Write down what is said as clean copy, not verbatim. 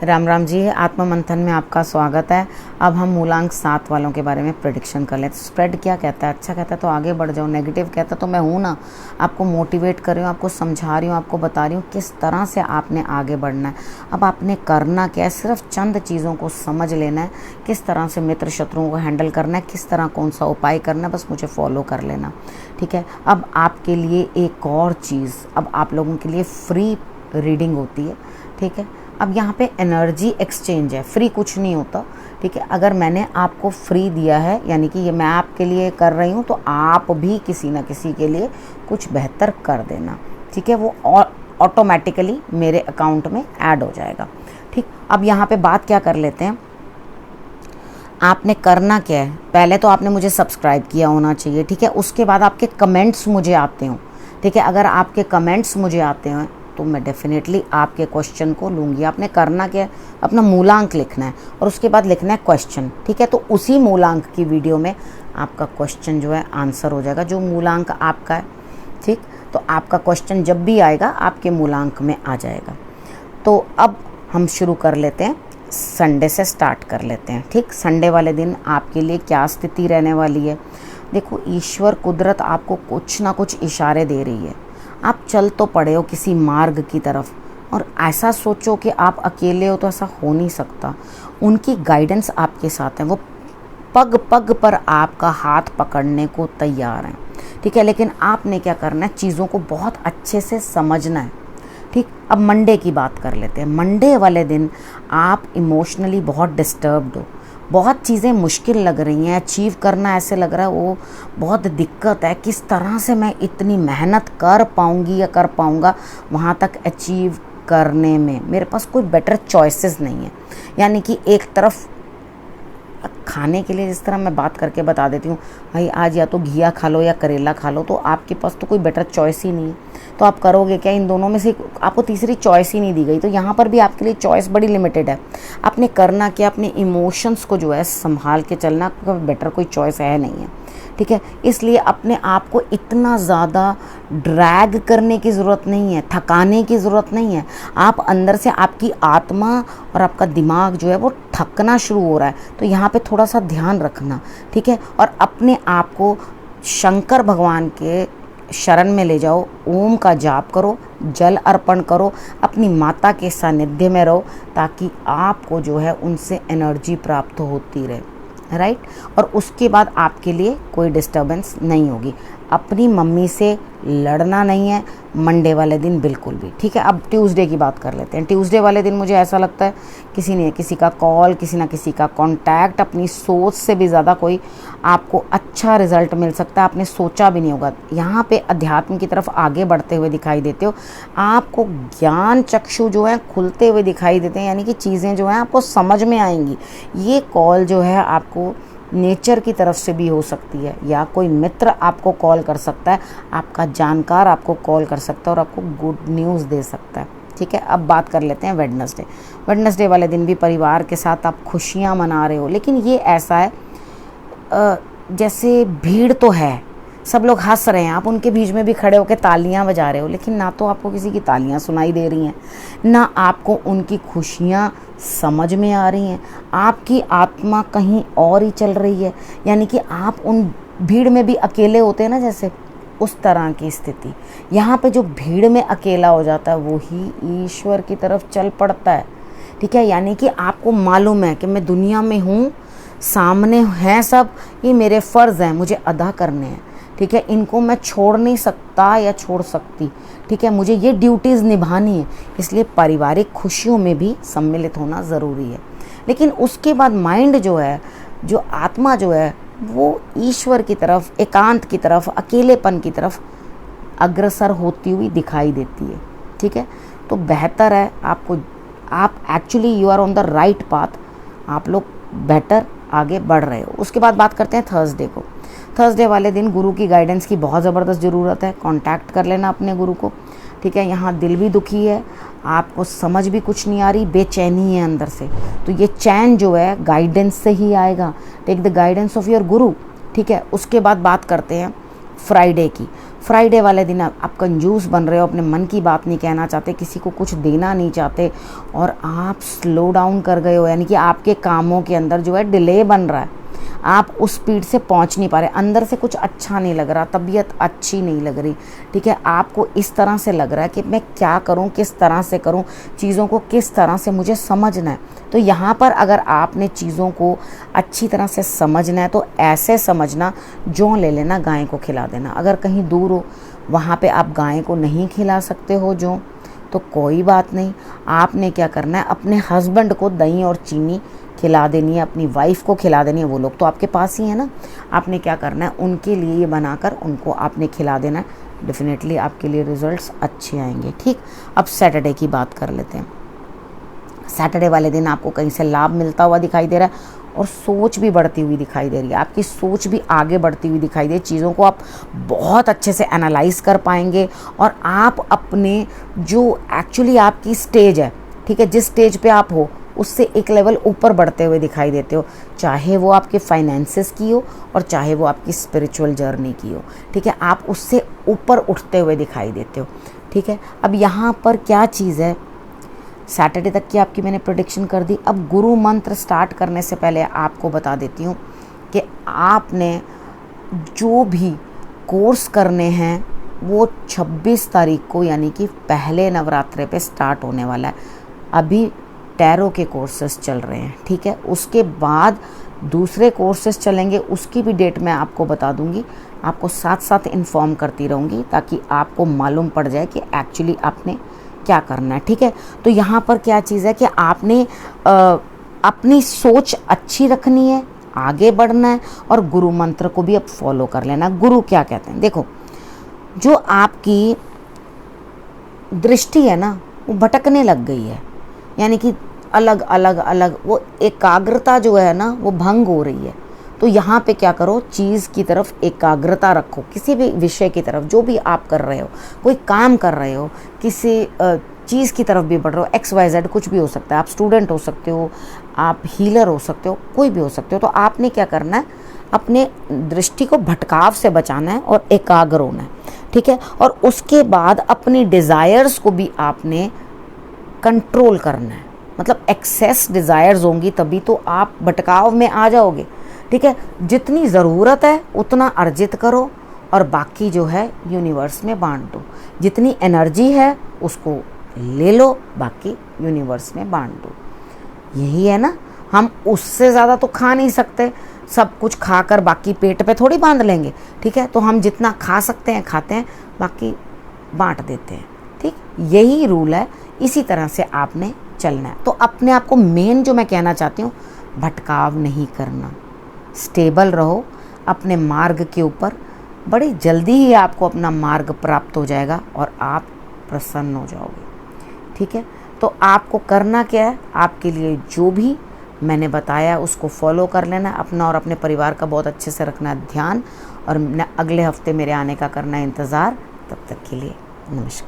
राम राम जी, आत्मा मंथन में आपका स्वागत है। अब हम मूलांक 7 वालों के बारे में प्रेडिक्शन कर लेते हैं। स्प्रेड क्या कहता है? अच्छा कहता है तो आगे बढ़ जाओ, नेगेटिव कहता है तो मैं हूँ ना, आपको मोटिवेट कर रही हूँ, आपको समझा रही हूँ, आपको बता रही हूँ किस तरह से आपने आगे बढ़ना है। अब आपने करना क्या है, सिर्फ चंद चीज़ों को समझ लेना है, किस तरह से मित्र शत्रुओं को हैंडल करना है, किस तरह कौन सा उपाय करना है, बस मुझे फॉलो कर लेना, ठीक है। अब आपके लिए एक और चीज़, अब आप लोगों के लिए फ्री रीडिंग होती है, ठीक है। अब यहाँ पे एनर्जी एक्सचेंज है, फ्री कुछ नहीं होता, ठीक है। अगर मैंने आपको फ्री दिया है, यानी कि ये मैं आपके लिए कर रही हूँ, तो आप भी किसी ना किसी के लिए कुछ बेहतर कर देना, ठीक है। वो ऑटोमेटिकली मेरे अकाउंट में ऐड हो जाएगा, ठीक। अब यहाँ पे बात क्या कर लेते हैं, आपने करना क्या है। पहले तो आपने मुझे सब्सक्राइब किया होना चाहिए, ठीक है। उसके बाद आपके कमेंट्स मुझे आते हों, ठीक है। अगर आपके कमेंट्स मुझे आते हैं तो मैं डेफिनेटली आपके क्वेश्चन को लूँगी। आपने करना क्या है, अपना मूलांक लिखना है और उसके बाद लिखना है क्वेश्चन, ठीक है। तो उसी मूलांक की वीडियो में आपका क्वेश्चन जो है आंसर हो जाएगा, जो मूलांक आपका है, ठीक। तो आपका क्वेश्चन जब भी आएगा आपके मूलांक में आ जाएगा। तो अब हम शुरू कर लेते हैं, संडे से स्टार्ट कर लेते हैं, ठीक। संडे वाले दिन आपके लिए क्या स्थिति रहने वाली है। देखो, ईश्वर कुदरत आपको कुछ ना कुछ इशारे दे रही है। आप चल तो पड़े हो किसी मार्ग की तरफ, और ऐसा सोचो कि आप अकेले हो, तो ऐसा हो नहीं सकता। उनकी गाइडेंस आपके साथ है, वो पग पग पर आपका हाथ पकड़ने को तैयार हैं, ठीक है। लेकिन आपने क्या करना है, चीज़ों को बहुत अच्छे से समझना है, ठीक। अब मंडे की बात कर लेते हैं। मंडे वाले दिन आप इमोशनली बहुत डिस्टर्ब्ड हो, बहुत चीज़ें मुश्किल लग रही हैं, अचीव करना ऐसे लग रहा है वो बहुत दिक्कत है, किस तरह से मैं इतनी मेहनत कर पाऊँगी या कर पाऊँगा वहाँ तक अचीव करने में, मेरे पास कोई बेटर चॉइसेस नहीं है। यानी कि एक तरफ खाने के लिए जिस तरह मैं बात करके बता देती हूँ, भाई आज या तो घिया खा लो या करेला खा लो, तो आपके पास तो कोई बेटर चॉइस ही नहीं है, तो आप करोगे क्या। इन दोनों में से आपको तीसरी चॉइस ही नहीं दी गई, तो यहाँ पर भी आपके लिए चॉइस बड़ी लिमिटेड है। आपने करना क्या, अपने इमोशंस को जो है संभाल के चलना, क्योंकि बेटर कोई चॉइस है नहीं है, ठीक है। इसलिए अपने आप को इतना ज़्यादा ड्रैग करने की ज़रूरत नहीं है, थकाने की ज़रूरत नहीं है। आप अंदर से, आपकी आत्मा और आपका दिमाग जो है वो थकना शुरू हो रहा है, तो यहाँ पे थोड़ा सा ध्यान रखना, ठीक है। और अपने आप को शंकर भगवान के शरण में ले जाओ, ओम का जाप करो, जल अर्पण करो, अपनी माता के सानिध्य में रहो, ताकि आपको जो है उनसे एनर्जी प्राप्त होती रहे, राइट। और उसके बाद आपके लिए कोई डिस्टर्बेंस नहीं होगी। अपनी मम्मी से लड़ना नहीं है मंडे वाले दिन बिल्कुल भी, ठीक है। अब ट्यूसडे की बात कर लेते हैं। ट्यूसडे वाले दिन मुझे ऐसा लगता है किसी का कॉल, किसी ना किसी का कांटेक्ट, अपनी सोच से भी ज़्यादा कोई आपको अच्छा रिजल्ट मिल सकता है, आपने सोचा भी नहीं होगा। यहाँ पे अध्यात्म की तरफ आगे बढ़ते हुए दिखाई देते हो, आपको ज्ञान चक्षु जो है खुलते हुए दिखाई देते हैं, यानी कि चीज़ें जो हैं आपको समझ में आएंगी। ये कॉल जो है आपको नेचर की तरफ से भी हो सकती है, या कोई मित्र आपको कॉल कर सकता है, आपका जानकार आपको कॉल कर सकता है और आपको गुड न्यूज़ दे सकता है, ठीक है। अब बात कर लेते हैं वेडनेसडे। वेडनेसडे वाले दिन भी परिवार के साथ आप खुशियां मना रहे हो, लेकिन ये ऐसा है जैसे भीड़ तो है, सब लोग हंस रहे हैं, आप उनके बीच में भी खड़े होकर तालियां बजा रहे हो, लेकिन ना तो आपको किसी की तालियां सुनाई दे रही हैं, ना आपको उनकी खुशियां समझ में आ रही हैं। आपकी आत्मा कहीं और ही चल रही है, यानी कि आप उन भीड़ में भी अकेले होते हैं ना, जैसे उस तरह की स्थिति। यहाँ पे जो भीड़ में अकेला हो जाता है वो ही ईश्वर की तरफ चल पड़ता है, ठीक है। यानी कि आपको मालूम है कि मैं दुनिया में हूँ, सामने हैं सब, ये मेरे फ़र्ज़ हैं, मुझे अदा करने हैं, ठीक है। इनको मैं छोड़ नहीं सकता या छोड़ सकती, ठीक है। मुझे ये ड्यूटीज़ निभानी है, इसलिए पारिवारिक खुशियों में भी सम्मिलित होना ज़रूरी है। लेकिन उसके बाद माइंड जो है, जो आत्मा जो है, वो ईश्वर की तरफ, एकांत की तरफ, अकेलेपन की तरफ अग्रसर होती हुई दिखाई देती है, ठीक है। तो बेहतर है आपको, आप actually you are on the right path, आप लोग बेटर आगे बढ़ रहे हो। उसके बाद बात करते हैं थर्सडे को। थर्सडे वाले दिन गुरु की गाइडेंस की बहुत ज़बरदस्त ज़रूरत है, कांटेक्ट कर लेना अपने गुरु को, ठीक है। यहाँ दिल भी दुखी है, आपको समझ भी कुछ नहीं आ रही, बेचैनी है अंदर से, तो ये चैन जो है गाइडेंस से ही आएगा। Take the guidance of your guru, ठीक है। उसके बाद बात करते हैं फ्राइडे की। फ्राइडे वाले दिन आप कंजूस बन रहे हो, अपने मन की बात नहीं कहना चाहते, किसी को कुछ देना नहीं चाहते और आप स्लो डाउन कर गए हो, यानी कि आपके कामों के अंदर जो है डिले बन रहा है, आप उस स्पीड से पहुंच नहीं पा रहे, अंदर से कुछ अच्छा नहीं लग रहा, तबीयत अच्छी नहीं लग रही, ठीक है। आपको इस तरह से लग रहा है कि मैं क्या करूं, किस तरह से करूं, चीज़ों को किस तरह से मुझे समझना है। तो यहाँ पर अगर आपने चीज़ों को अच्छी तरह से समझना है तो ऐसे समझना, जौ ले लेना, गाय को खिला देना। अगर कहीं दूर हो वहाँ पे आप गाय को नहीं खिला सकते हो जौ, तो कोई बात नहीं, आपने क्या करना है, अपने हस्बैंड को दही और चीनी खिला देनी है, अपनी वाइफ को खिला देनी है, वो लोग तो आपके पास ही है ना। आपने क्या करना है, उनके लिए ये बनाकर उनको आपने खिला देना है, डेफिनेटली आपके लिए रिजल्ट्स अच्छे आएंगे। ठीक, अब सैटरडे की बात कर लेते हैं। सैटरडे वाले दिन आपको कहीं से लाभ मिलता हुआ दिखाई दे रहा है और सोच भी बढ़ती हुई दिखाई दे रही है, आपकी सोच भी आगे बढ़ती हुई दिखाई दे रही है, चीज़ों को आप बहुत अच्छे से एनालाइज कर पाएंगे और आप अपने जो एक्चुअली आपकी स्टेज है, ठीक है, जिस स्टेज पे आप हो उससे एक लेवल ऊपर बढ़ते हुए दिखाई देते हो, चाहे वो आपके फाइनेंसेस की हो और चाहे वो आपकी स्पिरिचुअल जर्नी की हो, ठीक है, आप उससे ऊपर उठते हुए दिखाई देते हो। ठीक है, अब यहाँ पर क्या चीज़ है, सैटरडे तक की आपकी मैंने प्रेडिक्शन कर दी। अब गुरु मंत्र स्टार्ट करने से पहले आपको बता देती हूँ कि आपने जो भी कोर्स करने हैं वो 26 तारीख को यानी कि पहले नवरात्रे पे स्टार्ट होने वाला है। अभी टैरो के कोर्सेस चल रहे हैं, ठीक है, उसके बाद दूसरे कोर्सेस चलेंगे, उसकी भी डेट मैं आपको बता दूंगी, आपको साथ साथ इन्फॉर्म करती रहूँगी ताकि आपको मालूम पड़ जाए कि एक्चुअली आपने क्या करना है। ठीक है, तो यहाँ पर क्या चीज़ है कि आपने अपनी सोच अच्छी रखनी है, आगे बढ़ना है और गुरु मंत्र को भी अब फॉलो कर लेना। गुरु क्या कहते हैं, देखो, जो आपकी दृष्टि है ना वो भटकने लग गई है, यानी कि अलग अलग अलग वो एकाग्रता जो है ना वो भंग हो रही है। तो यहाँ पे क्या करो, चीज़ की तरफ एकाग्रता रखो, किसी भी विषय की तरफ, जो भी आप कर रहे हो, कोई काम कर रहे हो, किसी चीज़ की तरफ भी बढ़ रहे हो, XYZ कुछ भी हो सकता है, आप स्टूडेंट हो सकते हो, आप हीलर हो सकते हो, कोई भी हो सकते हो। तो आपने क्या करना है, अपने दृष्टि को भटकाव से बचाना है और एकाग्र होना है। ठीक है, और उसके बाद अपनी डिज़ायर्स को भी आपने कंट्रोल करना है, मतलब एक्सेस डिज़ायर्स होंगी तभी तो आप भटकाव में आ जाओगे। ठीक है, जितनी ज़रूरत है उतना अर्जित करो और बाकी जो है यूनिवर्स में बांट दो, जितनी एनर्जी है उसको ले लो, बाकी यूनिवर्स में बांट दो। यही है ना, हम उससे ज़्यादा तो खा नहीं सकते, सब कुछ खाकर बाकी पेट पे थोड़ी बांध लेंगे। ठीक है, तो हम जितना खा सकते हैं खाते हैं, बाकी बांट देते हैं। ठीक, यही रूल है, इसी तरह से आपने चलना है। तो अपने आप को मेन जो मैं कहना चाहती हूँ, भटकाव नहीं करना, स्टेबल रहो अपने मार्ग के ऊपर, बड़ी जल्दी ही आपको अपना मार्ग प्राप्त हो जाएगा और आप प्रसन्न हो जाओगे। ठीक है, तो आपको करना क्या है, आपके लिए जो भी मैंने बताया उसको फॉलो कर लेना, अपना और अपने परिवार का बहुत अच्छे से रखना ध्यान और अगले हफ्ते मेरे आने का करना इंतज़ार। तब तक के लिए नमस्कार।